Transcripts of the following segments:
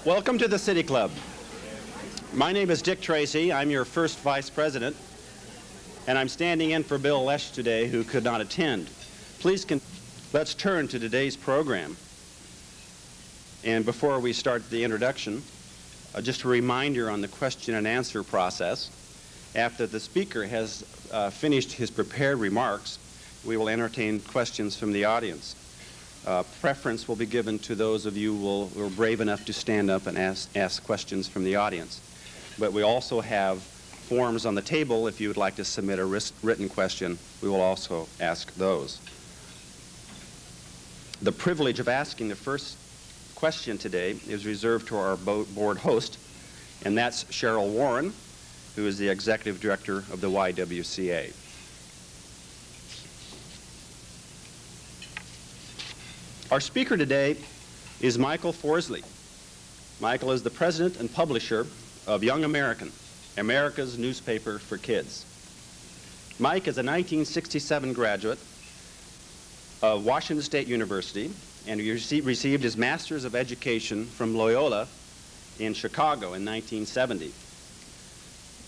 Welcome to the City Club. My name is Dick Tracy. I'm your first vice president, and I'm standing in for Bill Lesh today, who could not attend. Let's turn to today's program. And before we start the introduction, just a reminder on the question and answer process. After the speaker has finished his prepared remarks, we will entertain questions from the audience. Preference will be given to those of you who are brave enough to stand up and ask questions from the audience. But we also have forms on the table. If you would like to submit a written question, we will also ask those. The privilege of asking the first question today is reserved to our board host, and that's Cheryl Warren, who is the executive director of the YWCA. Our speaker today is Michael Forzley. Michael is the president and publisher of Young American, America's newspaper for kids. Mike is a 1967 graduate of Washington State University, and he received his Master's of Education from Loyola in Chicago in 1970.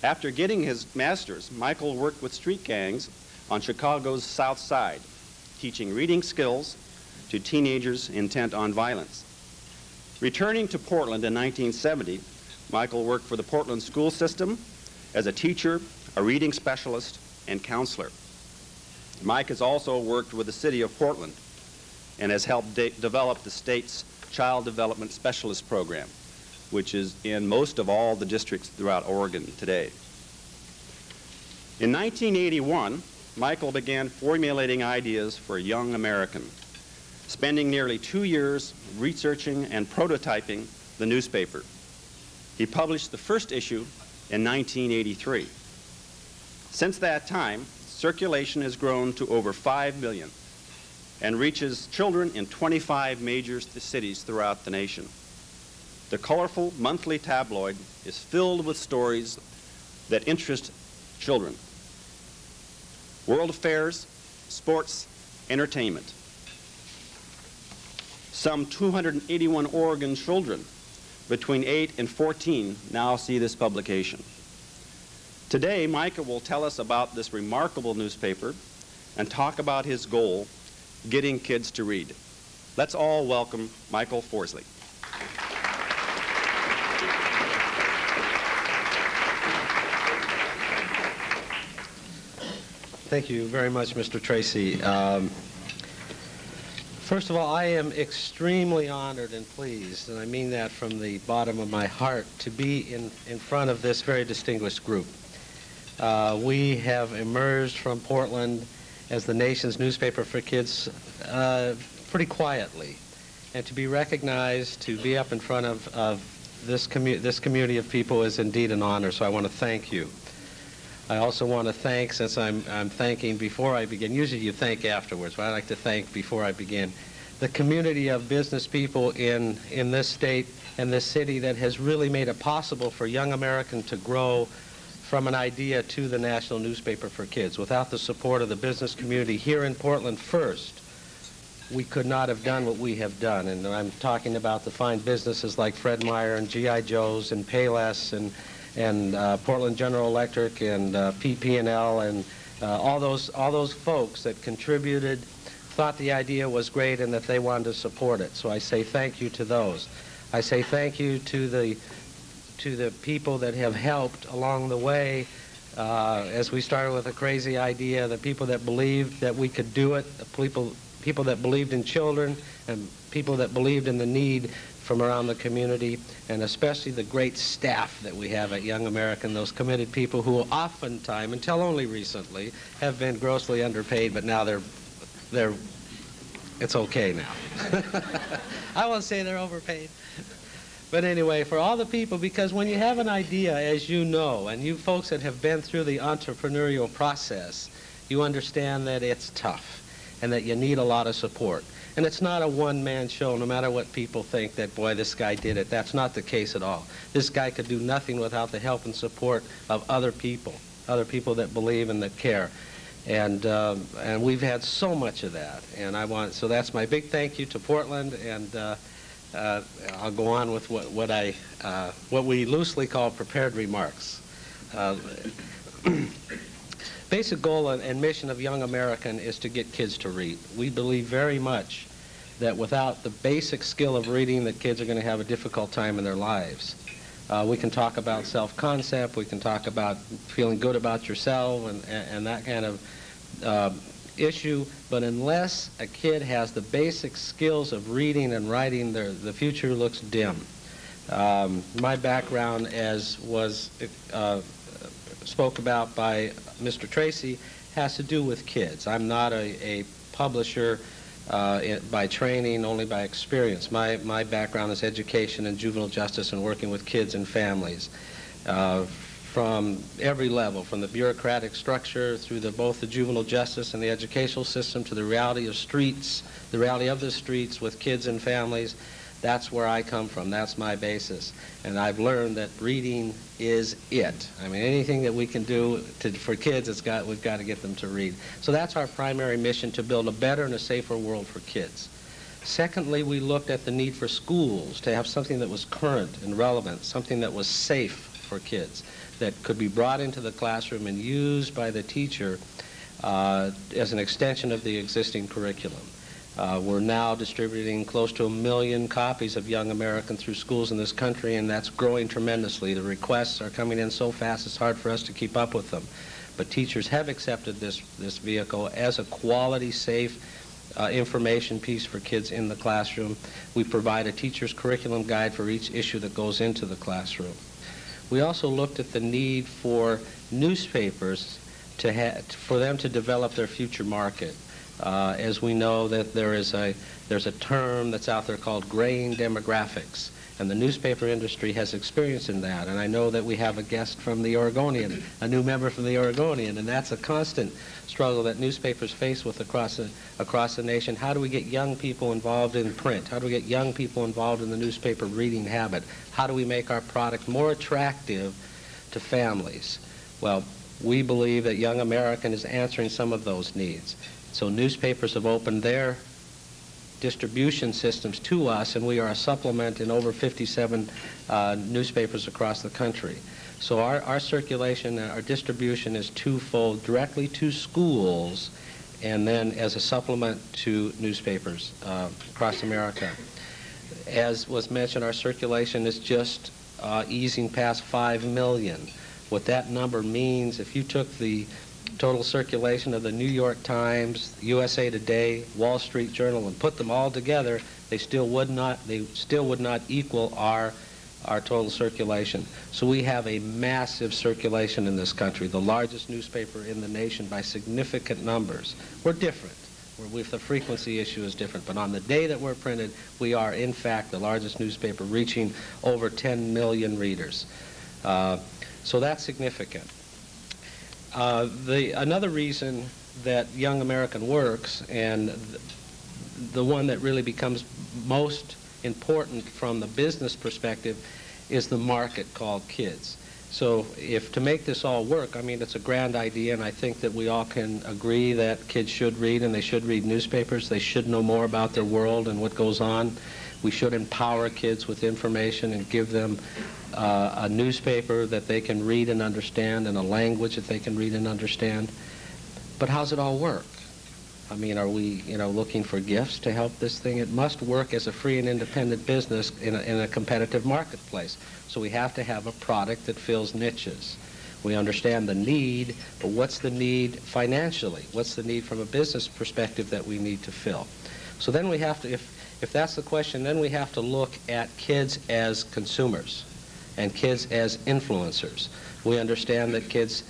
After getting his master's, Michael worked with street gangs on Chicago's South Side, teaching reading skills to teenagers intent on violence. Returning to Portland in 1970, Michael worked for the Portland school system as a teacher, a reading specialist, and counselor. Mike has also worked with the city of Portland and has helped develop the state's Child Development Specialist Program, which is in most of all the districts throughout Oregon today. In 1981, Michael began formulating ideas for Young American, spending nearly 2 years researching and prototyping the newspaper. He published the first issue in 1983. Since that time, circulation has grown to over 5 million and reaches children in 25 major cities throughout the nation. The colorful monthly tabloid is filled with stories that interest children. World affairs, sports, entertainment. Some 281 Oregon children between 8 and 14 now see this publication. Today, Micah will tell us about this remarkable newspaper and talk about his goal, getting kids to read. Let's all welcome Michael Forzley. Thank you very much, Mr. Tracy. First of all, I am extremely honored and pleased, and I mean that from the bottom of my heart, to be in front of this very distinguished group. We have emerged from Portland as the nation's newspaper for kids pretty quietly, and to be recognized, to be up in front of this community of people is indeed an honor, so I want to thank you. I also want to thank, since I'm thanking before I begin, usually you thank afterwards, but I like to thank before I begin, the community of business people in this state and this city that has really made it possible for Young American to grow from an idea to the national newspaper for kids. Without the support of the business community here in Portland first, we could not have done what we have done. And I'm talking about the fine businesses like Fred Meyer and G.I. Joe's and Payless and Portland General Electric and PP&L and all those folks that contributed, thought the idea was great and that they wanted to support it. So I say thank you to those. I say thank you to the people that have helped along the way as we started with a crazy idea, the people that believed that we could do it, the people that believed in children and people that believed in the need from around the community, and especially the great staff that we have at Young American, those committed people who oftentimes, until only recently, have been grossly underpaid, but now it's okay now. I won't say they're overpaid. But anyway, for all the people, because when you have an idea, as you know, and you folks that have been through the entrepreneurial process, you understand that it's tough and that you need a lot of support. And it's not a one-man show, no matter what people think that, boy, this guy did it. That's not the case at all. This guy could do nothing without the help and support of other people that believe and that care. And we've had so much of that. And so that's my big thank you to Portland and I'll go on with what we loosely call prepared remarks. Basic goal and mission of Young American is to get kids to read. We believe very much that without the basic skill of reading, that kids are going to have a difficult time in their lives. We can talk about self-concept, we can talk about feeling good about yourself and that kind of issue, but unless a kid has the basic skills of reading and writing, the future looks dim. My background, as was spoke about by Mr. Tracy, has to do with kids. I'm not a publisher by training, only by experience. My background is education and juvenile justice and working with kids and families from every level, from the bureaucratic structure through both the juvenile justice and the educational system to the reality of the streets with kids and families. That's where I come from. That's my basis. And I've learned that reading is it. I mean, anything that we can do for kids, we've got to get them to read. So that's our primary mission, to build a better and a safer world for kids. Secondly, we looked at the need for schools to have something that was current and relevant, something that was safe for kids, that could be brought into the classroom and used by the teacher as an extension of the existing curriculum. We're now distributing close to 1 million copies of Young American through schools in this country, and that's growing tremendously. The requests are coming in so fast it's hard for us to keep up with them. But teachers have accepted this vehicle as a quality, safe information piece for kids in the classroom. We provide a teacher's curriculum guide for each issue that goes into the classroom. We also looked at the need for newspapers for them to develop their future market. As we know that there's a term that's out there called graying demographics, and the newspaper industry has experience in that. And I know that we have a guest from the Oregonian, a new member from the Oregonian, and that's a constant struggle that newspapers face with across the nation. How do we get young people involved in print? How do we get young people involved in the newspaper reading habit? How do we make our product more attractive to families? Well, we believe that Young American is answering some of those needs. So newspapers have opened their distribution systems to us, and we are a supplement in over 57 newspapers across the country. So our circulation, our distribution is twofold: directly to schools and then as a supplement to newspapers across America. As was mentioned, our circulation is just easing past 5 million. What that number means, if you took the total circulation of the New York Times, USA Today, Wall Street Journal, and put them all together, they still would not equal our total circulation. So we have a massive circulation in this country, the largest newspaper in the nation by significant numbers. We're different. The frequency issue is different, but on the day that we're printed, we are in fact the largest newspaper, reaching over 10 million readers. So that's significant. Another reason that Young American works, and the one that really becomes most important from the business perspective, is the market called kids. So to make this all work, I mean, it's a grand idea, and I think that we all can agree that kids should read, and they should read newspapers. They should know more about their world and what goes on. We should empower kids with information and give them a newspaper that they can read and understand, and a language that they can read and understand. But how's it all work? I mean, are we, looking for gifts to help this thing? It must work as a free and independent business in a competitive marketplace. So we have to have a product that fills niches. We understand the need, but what's the need financially? What's the need from a business perspective that we need to fill? So then we have to, if that's the question, then we have to look at kids as consumers and kids as influencers. We understand that kids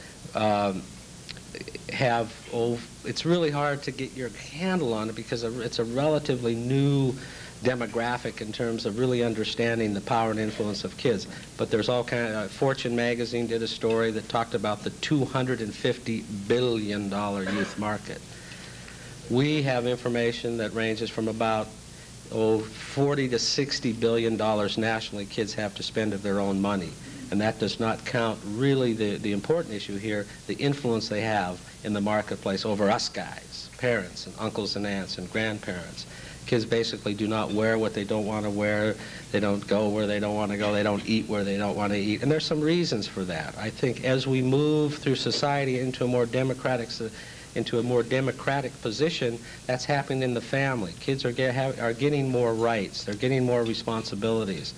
it's really hard to get your handle on it because it's a relatively new demographic in terms of really understanding the power and influence of kids. But there's all kind of, Fortune magazine did a story that talked about the $250 billion youth market. We have information that ranges from about $40 to $60 billion nationally kids have to spend of their own money. And that does not count really the important issue here, the influence they have in the marketplace over us guys, parents and uncles and aunts and grandparents. Kids basically do not wear what they don't want to wear. They don't go where they don't want to go. They don't eat where they don't want to eat. And there's some reasons for that. I think as we move through society into a more democratic position, that's happening in the family. Kids are getting more rights. They're getting more responsibilities.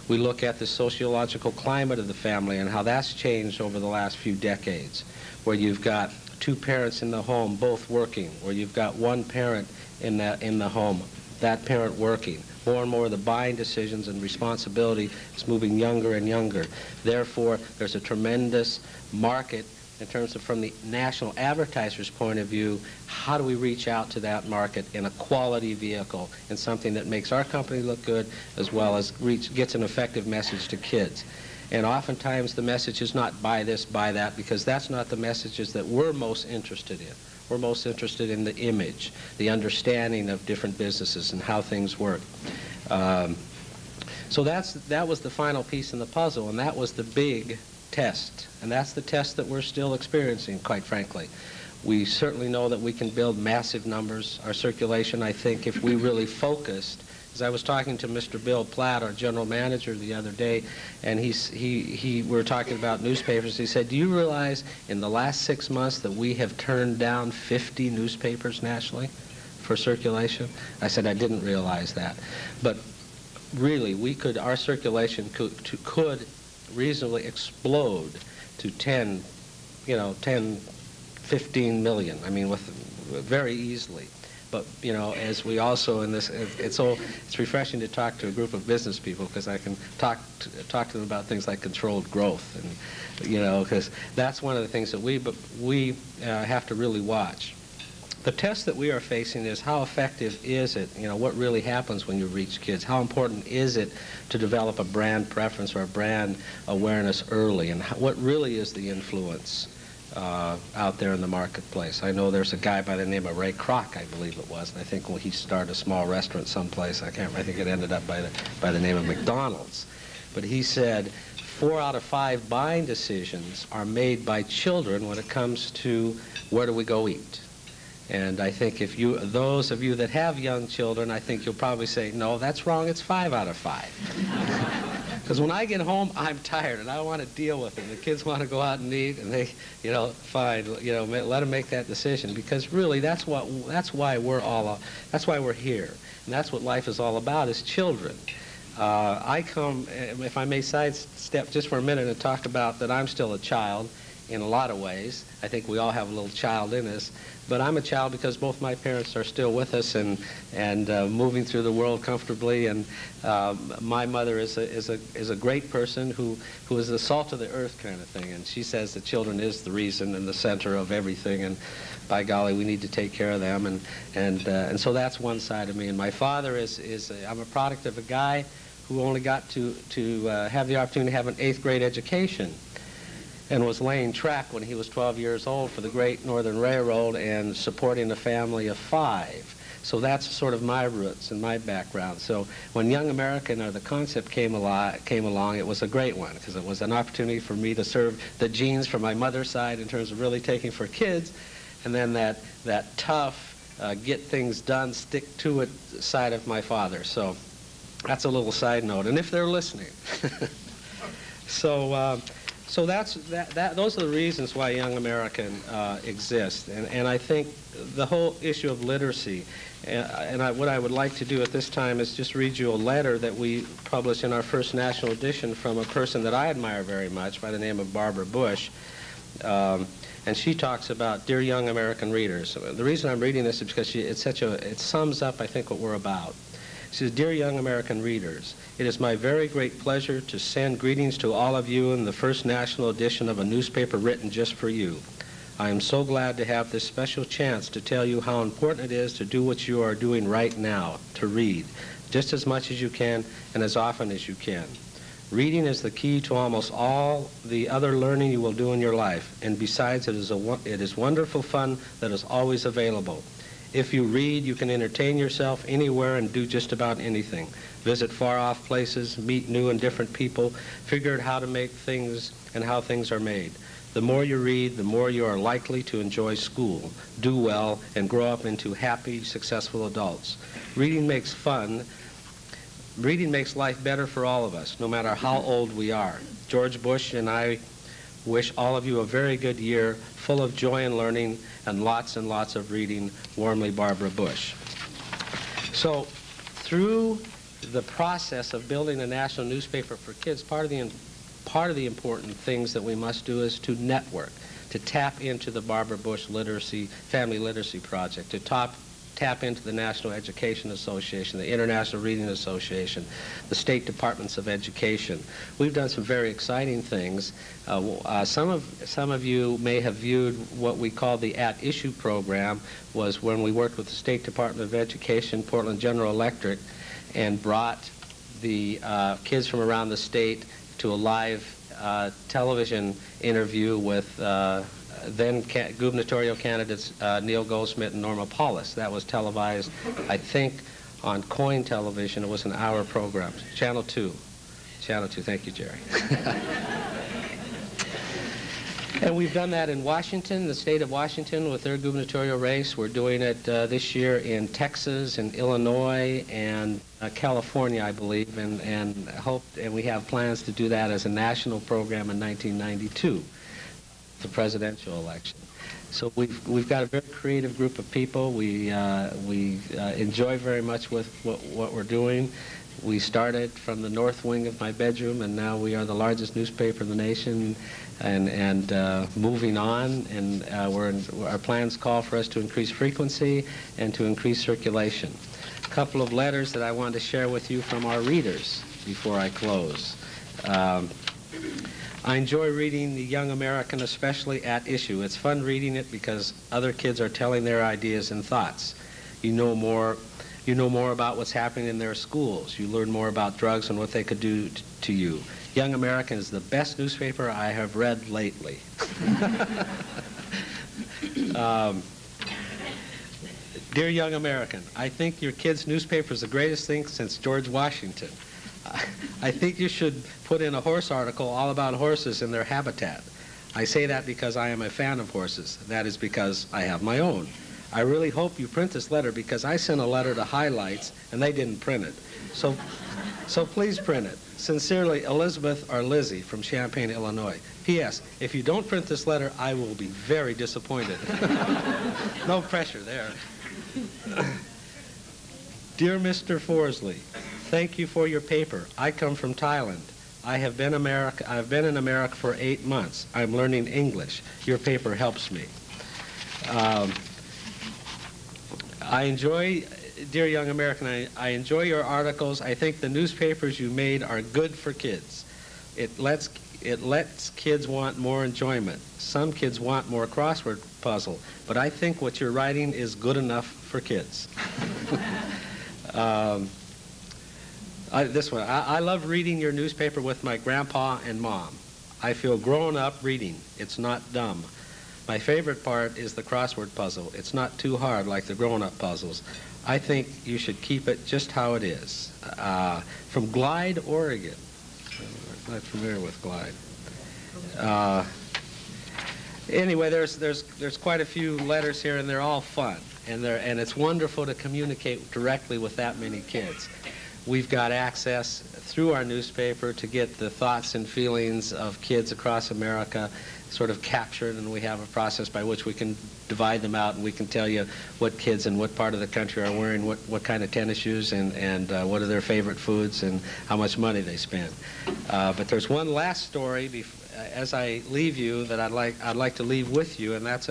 We look at the sociological climate of the family and how that's changed over the last few decades, where you've got two parents in the home both working, where you've got one parent in the home, that parent working. More and more of the buying decisions and responsibility is moving younger and younger. Therefore, there's a tremendous market in terms of, from the national advertiser's point of view, how do we reach out to that market in a quality vehicle, in something that makes our company look good, as well as gets an effective message to kids. And oftentimes the message is not buy this, buy that, because that's not the messages that we're most interested in. We're most interested in the image, the understanding of different businesses and how things work. So that was the final piece in the puzzle, and that was the big test. And that's the test that we're still experiencing, quite frankly. We certainly know that we can build massive numbers. Our circulation, I think, if we really focused, as I was talking to Mr. Bill Platt, our general manager, the other day, and we were talking about newspapers. He said, do you realize in the last 6 months that we have turned down 50 newspapers nationally for circulation? I said, I didn't realize that. But really, our circulation could reasonably explode to 10, 15 million. I mean, very easily. But, as we also in this, it's refreshing to talk to a group of business people, because I can talk to them about things like controlled growth, and, because that's one of the things that we have to really watch. The test that we are facing is how effective is it, what really happens when you reach kids? How important is it to develop a brand preference or a brand awareness early? And what really is the influence out there in the marketplace? I know there's a guy by the name of Ray Kroc, I believe it was, and I think he started a small restaurant someplace. I think it ended up by the name of McDonald's. But he said 4 out of 5 buying decisions are made by children when it comes to where do we go eat. And I think those of you that have young children, I think you'll probably say, no, that's wrong, it's 5 out of 5. Because when I get home, I'm tired, and I want to deal with it. The kids want to go out and eat, and they, fine, let them make that decision. Because really, that's why we're here. And that's what life is all about, is children. I come, if I may sidestep just for a minute and talk about that I'm still a child in a lot of ways. I think we all have a little child in us. But I'm a child because both my parents are still with us and moving through the world comfortably. And my mother is a great person who is the salt of the earth kind of thing. And she says that children is the reason and the center of everything. And by golly, we need to take care of them. And so that's one side of me. And my father I'm a product of a guy who only got to have the opportunity to have an 8th grade education, and was laying track when he was 12 years old for the Great Northern Railroad and supporting a family of 5. So that's sort of my roots and my background. So when Young American, or the concept came along, it was a great one, because it was an opportunity for me to serve the genes from my mother's side in terms of really taking for kids, and then that tough, get things done, stick to it side of my father. So that's a little side note, and if they're listening. So those are the reasons why Young American exists. And I think the whole issue of literacy, what I would like to do at this time is just read you a letter that we published in our first national edition from a person that I admire very much by the name of Barbara Bush. And she talks about, dear young American readers. The reason I'm reading this is because it sums up, I think, what we're about. She says, dear young American readers, it is my very great pleasure to send greetings to all of you in the first national edition of a newspaper written just for you. I am so glad to have this special chance to tell you how important it is to do what you are doing right now, to read, just as much as you can and as often as you can. Reading is the key to almost all the other learning you will do in your life, and besides, it is wonderful fun that is always available. If you read, you can entertain yourself anywhere and do just about anything. Visit far-off places, meet new and different people, figure out how to make things and how things are made. The more you read, the more you are likely to enjoy school, do well, and grow up into happy, successful adults. Reading makes life better for all of us, no matter how old we are. George Bush and I wish all of you a very good year, full of joy and learning, and lots of reading. Warmly, Barbara Bush. So, through the process of building a national newspaper for kids, part of the important things that we must do is to network, to tap into the Barbara Bush Family Literacy Project, to tap into the National Education Association, the International Reading Association, the State Departments of Education. We've done some very exciting things. Some of you may have viewed what we call the At Issue program, was when we worked with the State Department of Education, Portland General Electric, and brought the kids from around the state to a live television interview with then gubernatorial candidates Neil Goldsmith and Norma Paulus. That was televised, I think, on Coin Television. It was an hour program. Channel 2. Channel 2. Thank you, Jerry. And we've done that in Washington, the state of Washington, with their gubernatorial race. We're doing it this year in Texas and Illinois and California, I believe, and we have plans to do that as a national program in 1992, the presidential election. So we've got a very creative group of people. We enjoy very much with what we're doing. We started from the north wing of my bedroom, and now we are the largest newspaper in the nation, and moving on. And our plans call for us to increase frequency and to increase circulation. A couple of letters that I wanted to share with you from our readers before I close. I enjoy reading The Young American, especially At Issue. It's fun reading it because other kids are telling their ideas and thoughts. You know more about what's happening in their schools. You learn more about drugs and what they could do to you. Young American is the best newspaper I have read lately. Dear Young American, I think your kids' newspaper is the greatest thing since George Washington. I think you should put in a horse article all about horses and their habitat. I say that because I am a fan of horses. That is because I have my own. I really hope you print this letter, because I sent a letter to Highlights and they didn't print it. So please print it. Sincerely, Elizabeth or Lizzie from Champaign, Illinois. P.S. If you don't print this letter, I will be very disappointed. No pressure there. Dear Mr. Forzley, thank you for your paper. I come from Thailand. I've been in America for 8 months. I'm learning English. Your paper helps me. I enjoy, dear Young American, I enjoy your articles. I think the newspapers you made are good for kids. It lets kids want more enjoyment. Some kids want more crossword puzzle, but I think what you're writing is good enough for kids. This one, I love reading your newspaper with my grandpa and mom. I feel grown up reading. It's not dumb. My favorite part is the crossword puzzle. It's not too hard like the grown-up puzzles. I think you should keep it just how it is. From Glide, Oregon. I'm not familiar with Glide. Anyway, there's quite a few letters here, and they're all fun, and it's wonderful to communicate directly with that many kids. We've got access through our newspaper to get the thoughts and feelings of kids across America sort of captured, and we have a process by which we can divide them out, and we can tell you what kids in what part of the country are wearing what kind of tennis shoes, and what are their favorite foods, and how much money they spend. But there's one last story as I leave you that I'd like to leave with you, and that's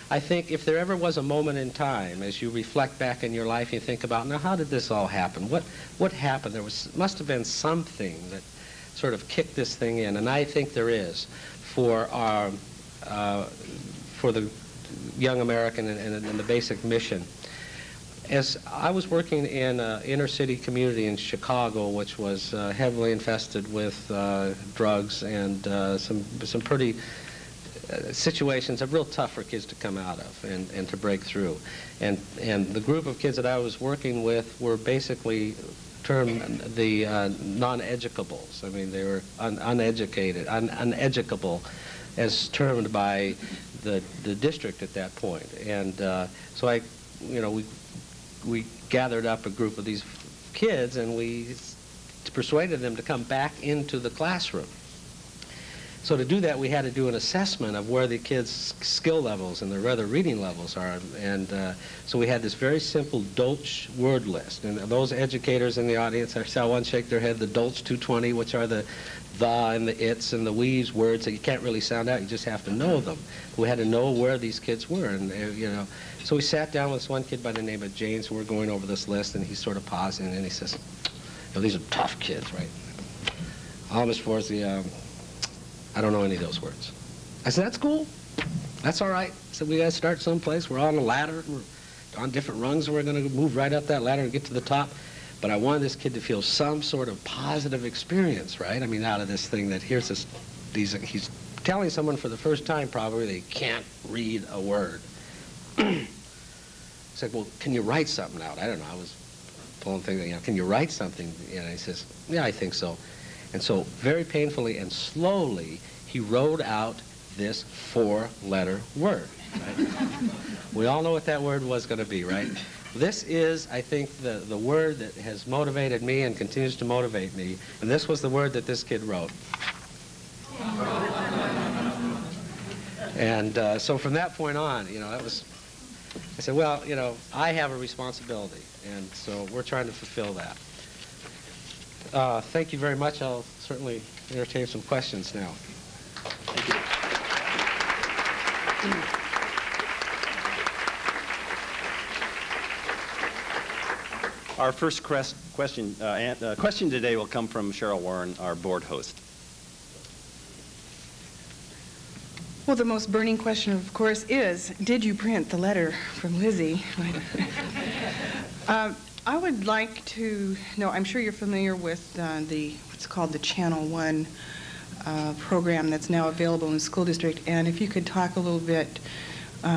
I think if there ever was a moment in time, as you reflect back in your life, you think about, now how did this all happen? What happened? There must have been something that sort of kicked this thing in, and I think there is for the Young American and the basic mission. As I was working in an inner city community in Chicago, which was heavily infested with drugs and some pretty situations that are real tough for kids to come out of and to break through. And the group of kids that I was working with were basically termed the non-educables. I mean, they were uneducable as termed by the district at that point. And so we gathered up a group of these kids, and we persuaded them to come back into the classroom. So to do that, we had to do an assessment of where the kids' skill levels and their other reading levels are. And so we had this very simple Dolch word list. And those educators in the audience, I saw one shake their head, the Dolch 220, which are the and the its and the we's words that you can't really sound out, you just have to know them. We had to know where these kids were, and so we sat down with this one kid by the name of James, and we're going over this list, and he's sort of pausing, and he says, these are tough kids, right? Oh, Mr. Forzley, I don't know any of those words. I said, that's cool. That's all right. I said, we got to start someplace. We're on a ladder. We're on different rungs. We're going to move right up that ladder and get to the top. But I wanted this kid to feel some sort of positive experience, right? I mean, out of this thing that here's this, he's telling someone for the first time probably they can't read a word. I said, well, can you write something out? I don't know. I was pulling things, can you write something? And he says, yeah, I think so. And so very painfully and slowly, he wrote out this 4-letter word, right? We all know what that word was going to be, right? This is, I think, the word that has motivated me and continues to motivate me. And this was the word that this kid wrote. And so from that point on, that was, I said, well, I have a responsibility. And so we're trying to fulfill that. Thank you very much. I'll certainly entertain some questions now. Thank you. Our first question today will come from Cheryl Warren, our board host. Well, the most burning question, of course, is, did you print the letter from Lizzie? I would like to know, I'm sure you're familiar with what's called the Channel 1 program that's now available in the school district, and if you could talk a little bit,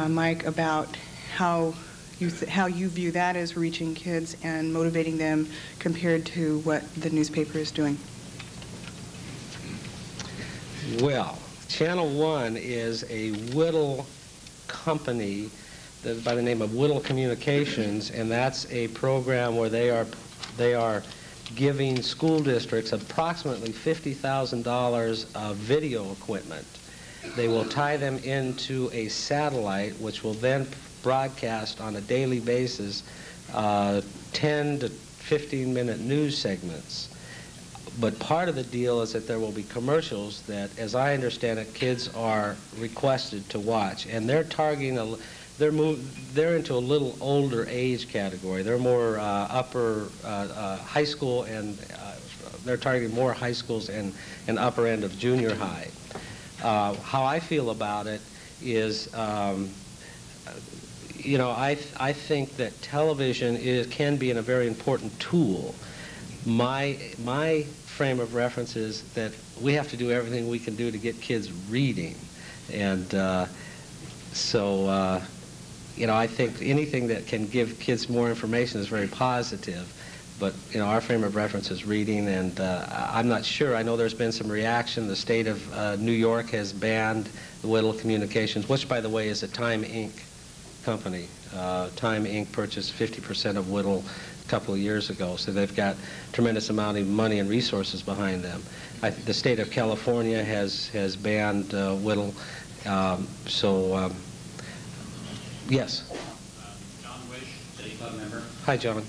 Mike, about how you view that as reaching kids and motivating them compared to what the newspaper is doing. Well, Channel 1 is a Whittle company by the name of Whittle Communications, and that's a program where they are giving school districts approximately $50,000 of video equipment. They will tie them into a satellite, which will then broadcast on a daily basis 10 to 15-minute news segments. But part of the deal is that there will be commercials that, as I understand it, kids are requested to watch, and they're targeting they're into a little older age category. They're more upper high school, and they're targeting more high schools and upper end of junior high. How I feel about it is, I think that television can be a very important tool. My frame of reference is that we have to do everything we can do to get kids reading, and I think anything that can give kids more information is very positive. But our frame of reference is reading, and I'm not sure. I know there's been some reaction. The state of New York has banned the Whittle Communications, which, by the way, is a Time Inc. company. Time Inc. purchased 50% of Whittle a couple of years ago, so they've got a tremendous amount of money and resources behind them. The state of California has banned Whittle. Yes. John Wish, City Club member. Hi, John.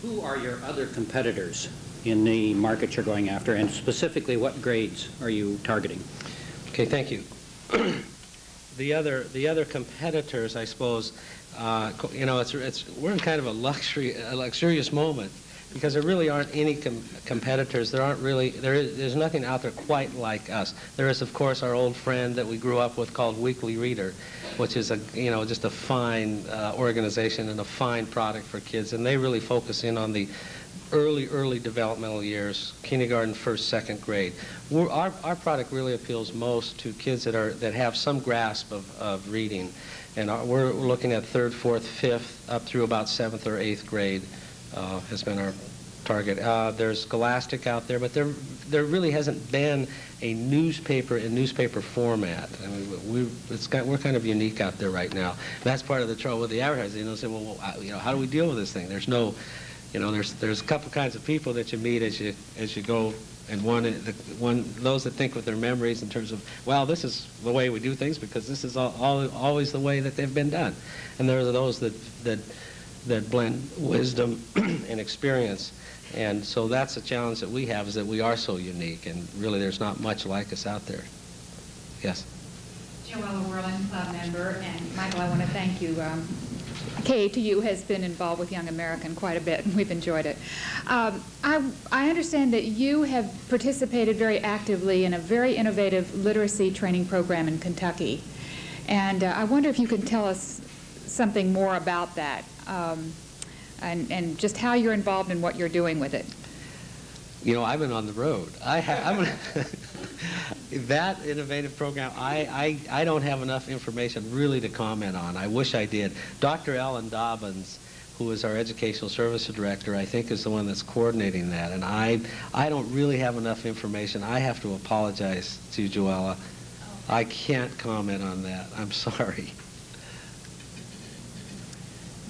Who are your other competitors in the market you're going after, and specifically what grades are you targeting? Okay, thank you. The other competitors, I suppose, we're in kind of a luxurious moment, because there really aren't any competitors. There's nothing out there quite like us. There is, of course, our old friend that we grew up with called Weekly Reader, which is just a fine organization and a fine product for kids, and they really focus in on the early developmental years, kindergarten, first, second grade. Our product really appeals most to kids that have some grasp of reading, and we're looking at third, fourth, fifth, up through about seventh or eighth grade has been our target. There's Scholastic out there, but they're there really hasn't been a newspaper in newspaper format. I mean, we're kind of unique out there right now. That's part of the trouble with the advertising. They'll say, well, how do we deal with this thing? There's no, there's a couple kinds of people that you meet as you go, and those that think with their memories in terms of, well, this is the way we do things because this is always the way that they've been done, and there are those that blend wisdom and experience. And so that's the challenge that we have, is that we are so unique, and really there's not much like us out there. Yes? Joella Whirling, club member, and Michael, I want to thank you. KATU has been involved with Young American quite a bit, and we've enjoyed it. I understand that you have participated very actively in a very innovative literacy training program in Kentucky, and I wonder if you can tell us something more about that. And just how you're involved in what you're doing with it. I've been on the road. That innovative program, I don't have enough information really to comment on. I wish I did. Dr. Ellen Dobbins, who is our educational services director, I think is the one that's coordinating that. And I don't really have enough information. I have to apologize to Joella. I can't comment on that. I'm sorry.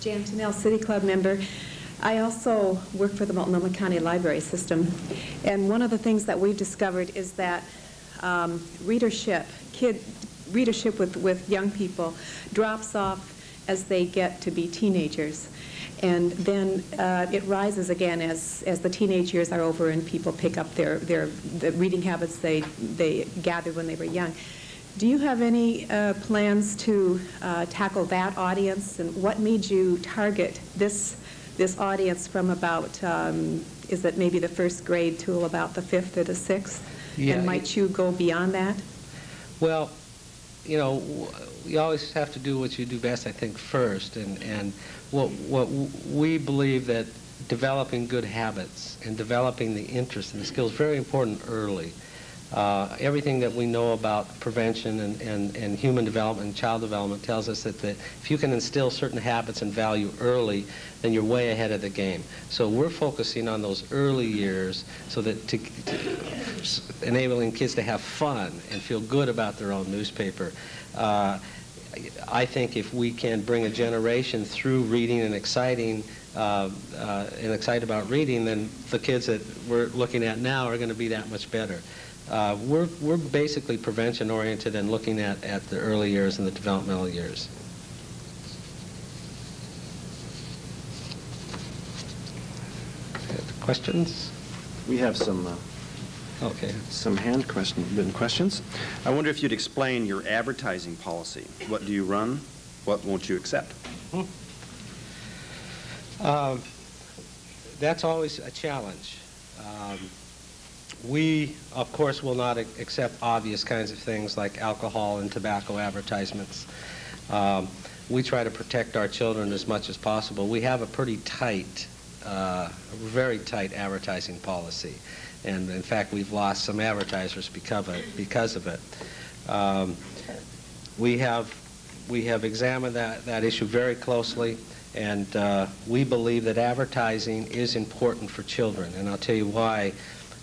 Jan Tennell, City Club member. I also work for the Multnomah County Library System, and one of the things that we've discovered is that readership with young people drops off as they get to be teenagers, and then it rises again as the teenage years are over and people pick up the reading habits they gathered when they were young. Do you have any plans to tackle that audience, and what made you target this audience from about, is it maybe the first grade to about the 5th or the 6th? Yeah. And might you go beyond that? Well, you always have to do what you do best, I think, first, and what we believe that developing good habits and developing the interest and the skills is very important early. Everything that we know about prevention and human development and child development tells us that if you can instill certain habits and value early, then you're way ahead of the game. So we're focusing on those early years so that enabling kids to have fun and feel good about their own newspaper. I think if we can bring a generation through reading and excited about reading, then the kids that we're looking at now are going to be that much better. We're basically prevention-oriented and looking at the early years and the developmental years. Questions? We have some hand-written questions. I wonder if you'd explain your advertising policy. What do you run? What won't you accept? That's always a challenge. We, of course, will not accept obvious kinds of things like alcohol and tobacco advertisements. We try to protect our children as much as possible. We have a pretty tight, very tight advertising policy. And in fact, we've lost some advertisers because of it. We have examined that issue very closely, and we believe that advertising is important for children. And I'll tell you why.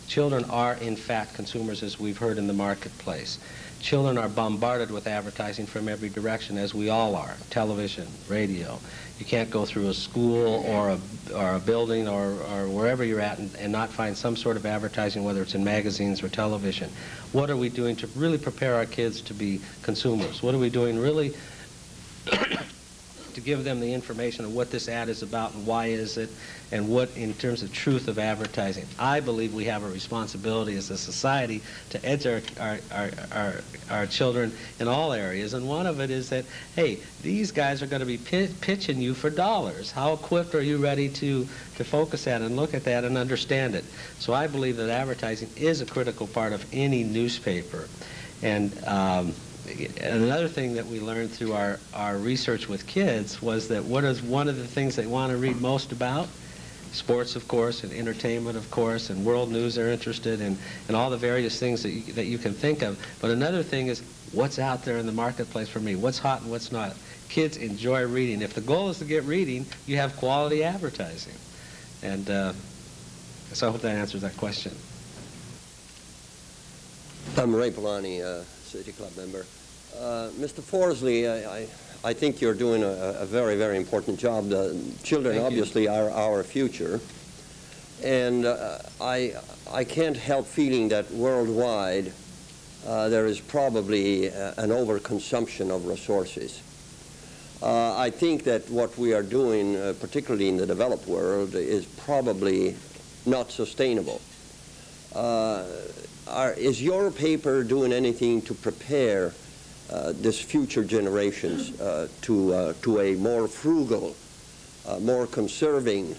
Children are, in fact, consumers, as we've heard in the marketplace. Children are bombarded with advertising from every direction, as we all are. Television, radio. You can't go through a school or a building or wherever you're at and not find some sort of advertising, whether it's in magazines or television. What are we doing to really prepare our kids to be consumers? What are we doing really to give them the information of what this ad is about and why is it, and what in terms of truth of advertising. I believe we have a responsibility as a society to educate our children in all areas, and one of it is that, hey, these guys are going to be pitching you for dollars. How equipped are you ready to focus at and look at that and understand it? So I believe that advertising is a critical part of any newspaper. And another thing that we learned through our research with kids was that what is one of the things they want to read most about? Sports, of course, and entertainment, of course, and world news they're interested in, and all the various things that you can think of. But another thing is what's out there in the marketplace for me, what's hot and what's not. Kids enjoy reading. If the goal is to get reading, you have quality advertising. And so I hope that answers that question. I'm Ray Polani, City Club member. Mr. Forzley, I think you're doing a very, very important job. The children obviously are our future. And I can't help feeling that worldwide there is probably an overconsumption of resources. I think that what we are doing, particularly in the developed world, is probably not sustainable. Is your paper doing anything to prepare this future generations to a more frugal, more conserving,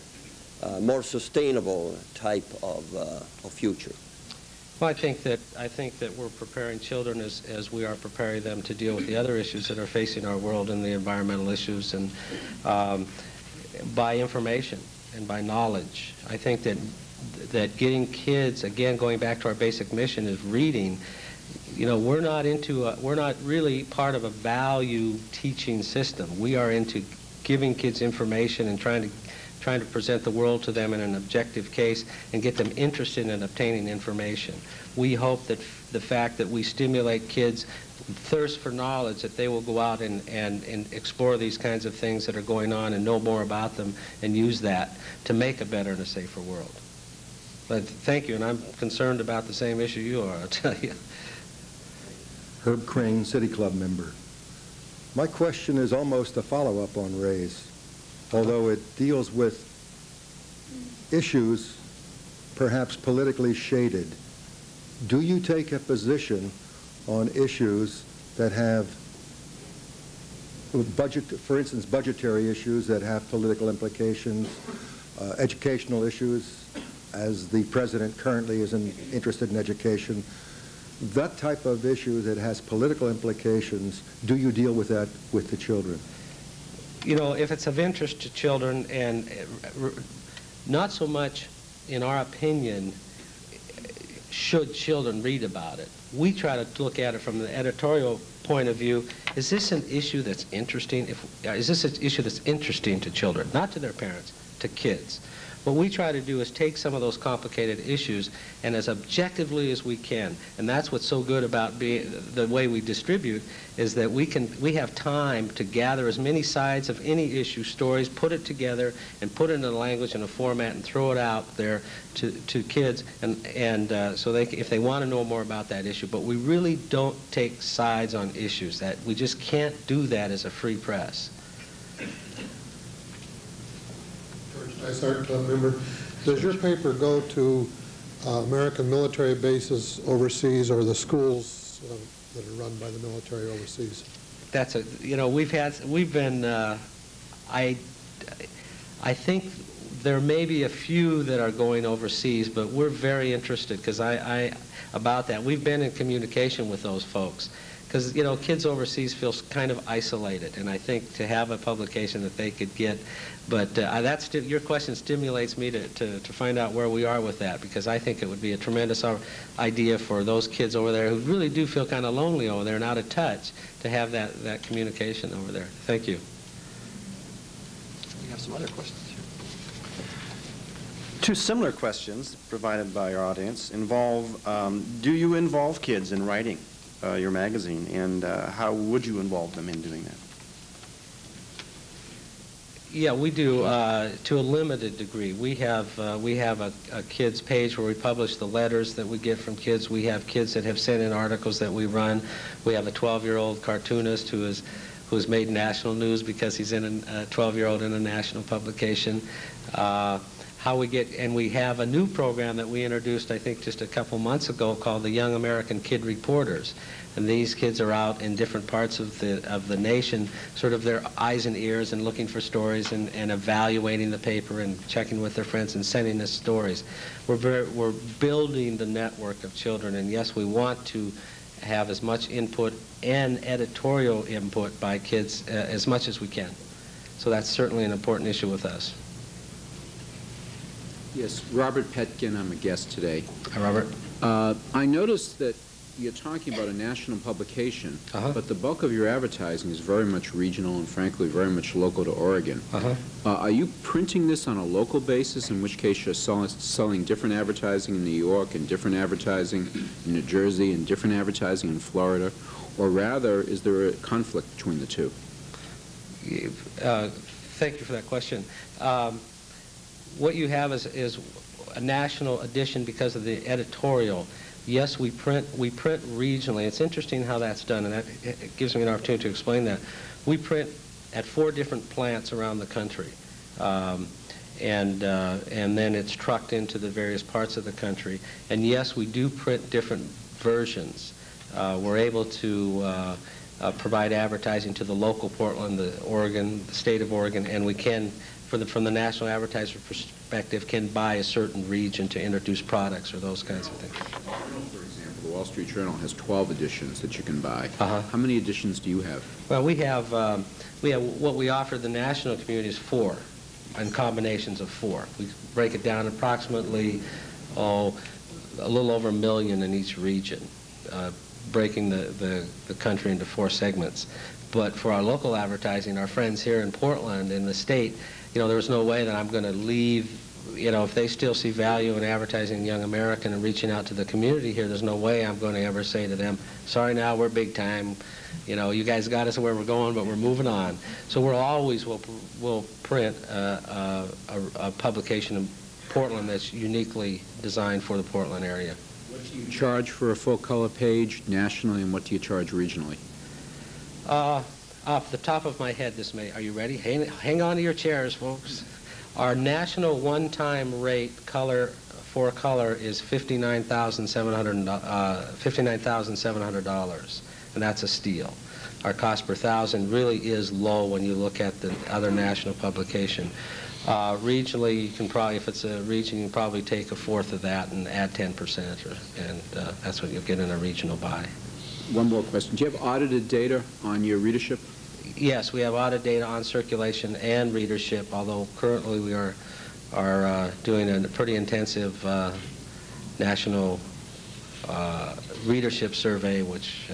more sustainable type of future? Well, I think that we're preparing children as we are preparing them to deal with the other issues that are facing our world and the environmental issues, and by information and by knowledge. I think that getting kids, again, going back to our basic mission, is reading. You know, we're not really part of a value teaching system. We are into giving kids information and trying to present the world to them in an objective case and get them interested in obtaining information. We hope that the fact that we stimulate kids' thirst for knowledge, that they will go out and explore these kinds of things that are going on and know more about them and use that to make a better and a safer world. But thank you, and I'm concerned about the same issue you are, I'll tell you. Herb Crane, City Club member. My question is almost a follow-up on Ray's, although it deals with issues perhaps politically shaded. Do you take a position on issues that have budget, for instance, budgetary issues that have political implications, educational issues, as the president currently is interested in education? That type of issue that has political implications, do you deal with that with the children? You know, if it's of interest to children, and not so much, in our opinion, should children read about it. We try to look at it from the editorial point of view. Is this an issue that's interesting? Is this an issue that's interesting to children, not to their parents, to kids? What we try to do is take some of those complicated issues and as objectively as we can, and that's what's so good about the way we distribute, is that we have time to gather as many sides of any issue, stories, put it together and put it in a language and a format and throw it out there to kids, and so if they want to know more about that issue. But we really don't take sides on issues. That we just can't do that as a free press. Art Club member, does your paper go to American military bases overseas, or the schools that are run by the military overseas? That's a, you know, we've been, I think there may be a few that are going overseas, but we're very interested because about that. We've been in communication with those folks. Because, you know, kids overseas feel kind of isolated, and I think to have a publication that they could get, but your question stimulates me to find out where we are with that, because I think it would be a tremendous idea for those kids over there who really do feel kind of lonely over there and out of touch, to have that communication over there. Thank you. We have some other questions here. Two similar questions provided by our audience involve, do you involve kids in writing your magazine, and how would you involve them in doing that? Yeah, we do to a limited degree. We have a kids page where we publish the letters that we get from kids. We have kids that have sent in articles that we run. We have a 12-year-old cartoonist who has made national news because he's in a 12-year-old in a national publication. And we have a new program that we introduced, I think, just a couple months ago, called the Young American Kid Reporters. And these kids are out in different parts of the nation, sort of their eyes and ears, and looking for stories and evaluating the paper and checking with their friends and sending us stories. We're building the network of children, and yes, we want to have as much input and editorial input by kids as much as we can. So that's certainly an important issue with us. Yes, Robert Petkin, I'm a guest today. Hi, Robert. I noticed that you're talking about a national publication, but the bulk of your advertising is very much regional and, frankly, very much local to Oregon. Are you printing this on a local basis, in which case you're selling different advertising in New York and different advertising in New Jersey and different advertising in Florida? Or rather, is there a conflict between the two? Thank you for that question. What you have is a national edition because of the editorial. Yes, we print regionally. It's interesting how that's done, and it gives me an opportunity to explain that. We print at 4 different plants around the country, and then it's trucked into the various parts of the country. And yes, we do print different versions. We're able to provide advertising to the local Portland, the state of Oregon, and we can, from the national advertiser perspective, can buy a certain region to introduce products or those kinds of things. For example, the Wall Street Journal has 12 editions that you can buy. How many editions do you have? Well, we have what we offer the national community is 4, and combinations of 4. We break it down approximately, a little over 1 million in each region, breaking the country into 4 segments. But for our local advertising, our friends here in Portland, in the state, there's no way that I'm going to leave, if they still see value in advertising Young American and reaching out to the community here, there's no way I'm going to ever say to them, sorry now, we're big time, you guys got us where we're going, but we're moving on. So we're always will print a publication in Portland that's uniquely designed for the Portland area. What do you charge for a full-color page nationally, and what do you charge regionally? Off the top of my head, are you ready? Hang on to your chairs, folks. Our national one-time rate for color is $59,700, and that's a steal. Our cost per thousand really is low when you look at the other national publication. Regionally, you can probably, if it's a region, you can probably take 1/4 of that and add 10%, and that's what you'll get in a regional buy. One more question. Do you have audited data on your readership? Yes, we have audited data on circulation and readership, although currently we are doing a pretty intensive national readership survey, which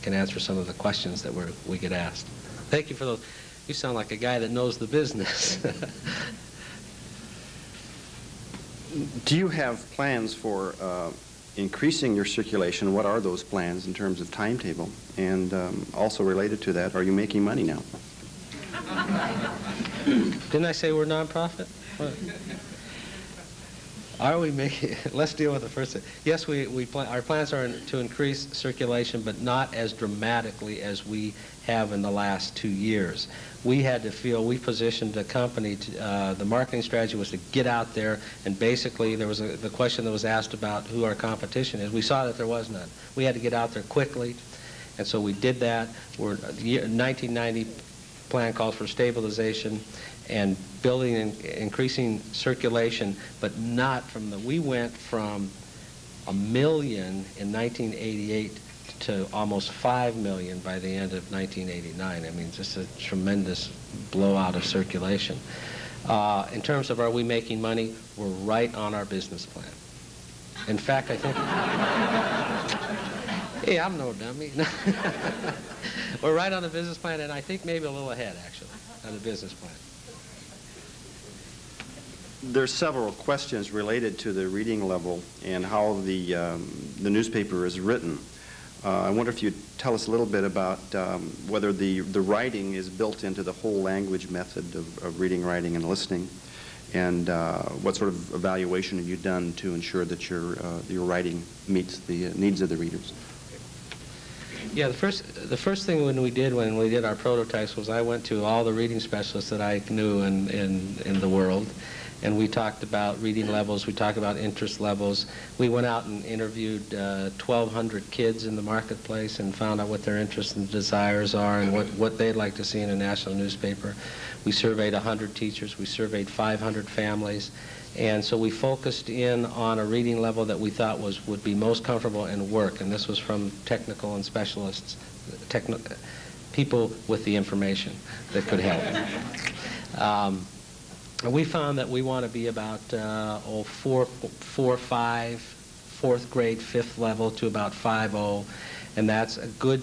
can answer some of the questions that we get asked. Thank you for those. You sound like a guy that knows the business. Do you have plans for increasing your circulation? What are those plans in terms of timetable? And also related to that, are you making money now? Didn't I say we're nonprofit? What? Are we making? Let's deal with the first thing. Yes, our plans are to increase circulation, but not as dramatically as we have in the last 2 years. We positioned the company, the marketing strategy was to get out there, and basically there was the question that was asked about who our competition is. We saw that there was none. We had to get out there quickly, and so we did that. The 1990 plan calls for stabilization and building and increasing circulation, but not we went from 1 million in 1988 to almost 5 million by the end of 1989. I mean, just a tremendous blowout of circulation. In terms of are we making money, we're right on our business plan. In fact, I think, hey, I'm no dummy. We're right on the business plan, and I think maybe a little ahead, actually, on the business plan. There's several questions related to the reading level and how the newspaper is written. I wonder if you'd tell us a little bit about whether the writing is built into the whole language method of reading, writing, and listening, and what sort of evaluation have you done to ensure that your writing meets the needs of the readers? Yeah, the first thing when we did our prototypes was I went to all the reading specialists that I knew in the world, and we talked about reading levels, we talked about interest levels. We went out and interviewed 1,200 kids in the marketplace and found out what their interests and desires are and what they'd like to see in a national newspaper. We surveyed 100 teachers, we surveyed 500 families, and so we focused in on a reading level that we thought would be most comfortable and work, and this was from technical and specialists, people with the information that could help. We found that we want to be about 4.5 4th grade, 5th level to about 5.0, and that's a good,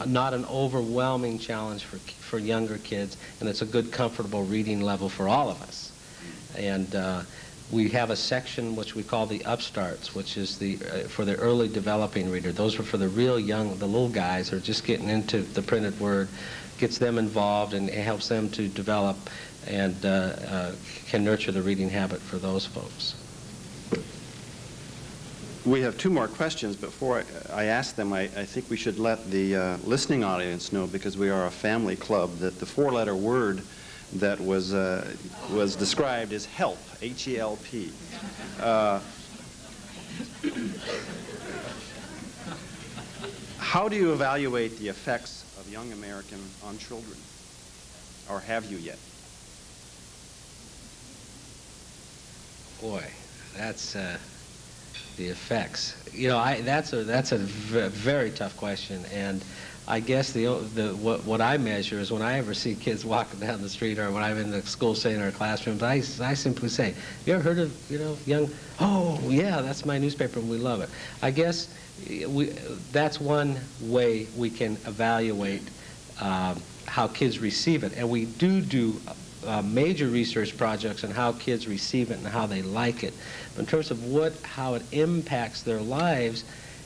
not an overwhelming challenge for younger kids, and it's a good, comfortable reading level for all of us. And we have a section which we call the upstarts, which is for the early developing reader. Those are for the real young, the little guys who are just getting into the printed word, gets them involved and helps them to develop and can nurture the reading habit for those folks. We have 2 more questions. Before I ask them, I think we should let the listening audience know, because we are a family club, that the 4-letter word that was described is help, H-E-L-P. How do you evaluate the effects of Young American on children, or have you yet? Boy, that's the effects. You know, that's a very tough question, and I guess what I measure is when I ever see kids walking down the street, or when I'm in the school setting or classrooms, I simply say, "You ever heard of, young?" "Oh, yeah, that's my newspaper, and we love it." I guess that's one way we can evaluate how kids receive it, and we do major research projects on how kids receive it and how they like it. But in terms of how it impacts their lives,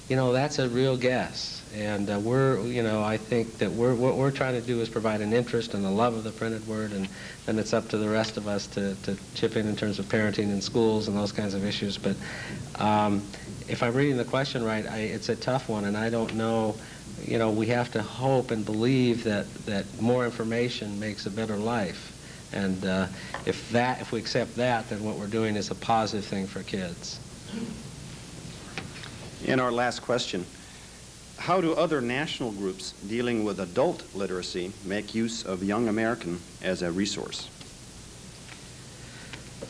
that's a real guess. And I think that what we're trying to do is provide an interest and a love of the printed word, and then it's up to the rest of us to chip in terms of parenting in schools and those kinds of issues. But if I'm reading the question right, it's a tough one, and I don't know. We have to hope and believe that more information makes a better life. And if we accept that, then what we're doing is a positive thing for kids. And our last question: how do other national groups dealing with adult literacy make use of Young American as a resource?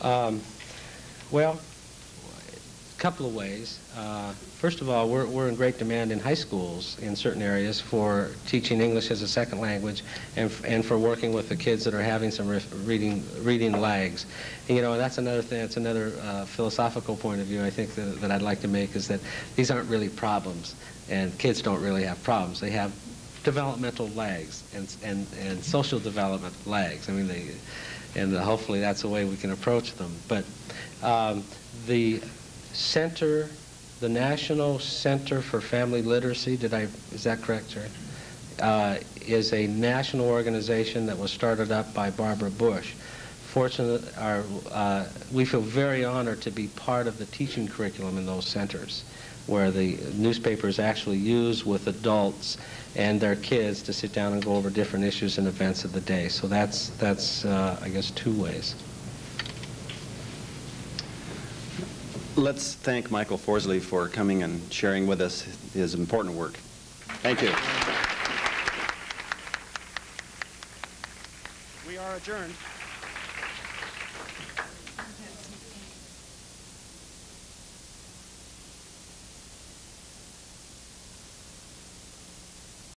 Well, a couple of ways. First of all, we're in great demand in high schools in certain areas for teaching English as a second language, and for working with the kids that are having some reading lags. And, that's another thing. That's another philosophical point of view I think that I'd like to make, is that these aren't really problems, and kids don't really have problems. They have developmental lags and social development lags. I mean, hopefully that's the way we can approach them. But the National Center for Family Literacy, is that correct, sir? Is a national organization that was started up by Barbara Bush. We feel very honored to be part of the teaching curriculum in those centers, where the newspaper is actually used with adults and their kids to sit down and go over different issues and events of the day. So that's I guess, 2 ways. Let's thank Michael Forzley for coming and sharing with us his important work. Thank you. We are adjourned.